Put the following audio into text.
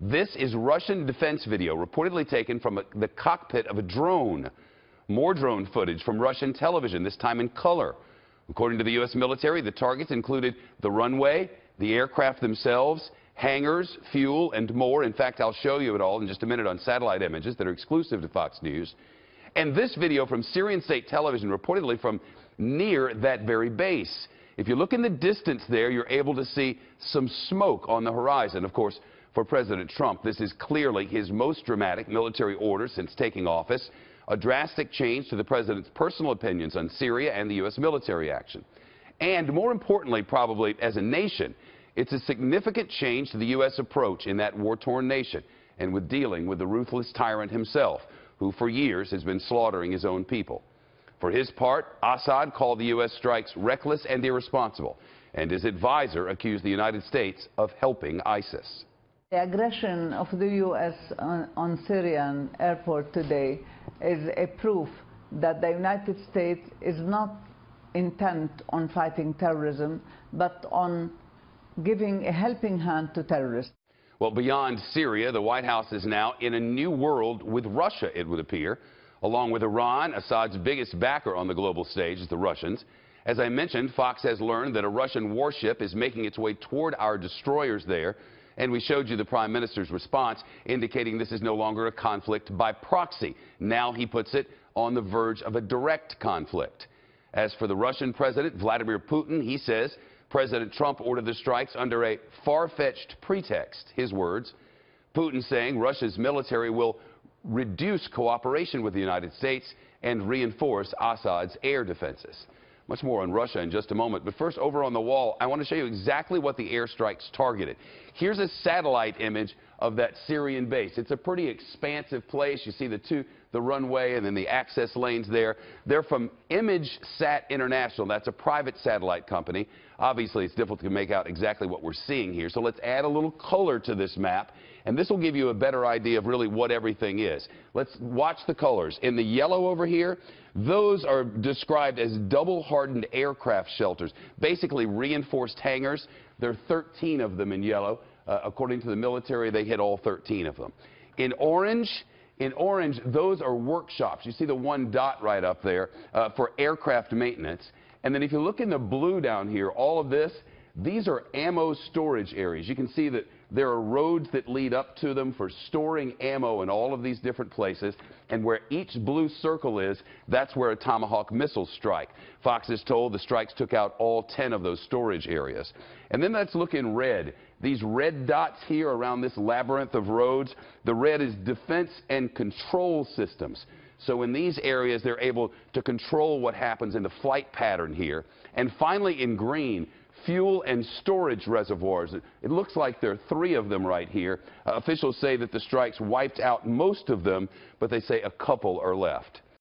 This is Russian defense video reportedly taken from the cockpit of a drone. More drone footage from Russian television, this time in color. According to the U.S. military, the targets included the runway, the aircraft themselves, hangars, fuel, and more. In fact, I'll show you it all in just a minute on satellite images that are exclusive to Fox News. And this video from Syrian state television, reportedly from near that very base. If you look in the distance there, you're able to see some smoke on the horizon. Of course, for President Trump, this is clearly his most dramatic military order since taking office, a drastic change to the president's personal opinions on Syria and the U.S. military action. And more importantly, probably as a nation, it's a significant change to the U.S. approach in that war-torn nation and with dealing with the ruthless tyrant himself, who for years has been slaughtering his own people. For his part, Assad called the U.S. strikes reckless and irresponsible, and his advisor accused the United States of helping ISIS. The aggression of the U.S. on Syrian airport today is a proof that the United States is not intent on fighting terrorism, but on giving a helping hand to terrorists. Well, beyond Syria, the White House is now in a new world with Russia, it would appear. Along with Iran, Assad's biggest backer on the global stage is the Russians. As I mentioned, Fox has learned that a Russian warship is making its way toward our destroyers there. And we showed you the Prime Minister's response, indicating this is no longer a conflict by proxy. Now he puts it on the verge of a direct conflict. As for the Russian President, Vladimir Putin, he says President Trump ordered the strikes under a far-fetched pretext, his words. Putin saying Russia's military will reduce cooperation with the United States and reinforce Assad's air defenses. Much more on Russia in just a moment. But first, over on the wall, I want to show you exactly what the airstrikes targeted. Here's a satellite image of that Syrian base. It's a pretty expansive place. You see the runway and then the access lanes there. They're from ImageSat International. That's a private satellite company. Obviously, it's difficult to make out exactly what we're seeing here. So let's add a little color to this map, and this will give you a better idea of really what everything is. Let's watch the colors. In the yellow over here, those are described as double-hardened aircraft shelters, basically reinforced hangars. There are 13 of them in yellow. According to the military, they hit all 13 of them. In orange, those are workshops. You see the one dot right up there for aircraft maintenance. And then if you look in the blue down here, all of this, these are ammo storage areas. You can see that there are roads that lead up to them for storing ammo in all of these different places. And where each blue circle is, that's where a Tomahawk missiles strike. Fox is told the strikes took out all 10 of those storage areas. And then let's look in red. These red dots here around this labyrinth of roads, the red is defense and control systems. So in these areas, they're able to control what happens in the flight pattern here. And finally, in green, fuel and storage reservoirs. It looks like there are 3 of them right here. Officials say that the strikes wiped out most of them, but they say a couple are left.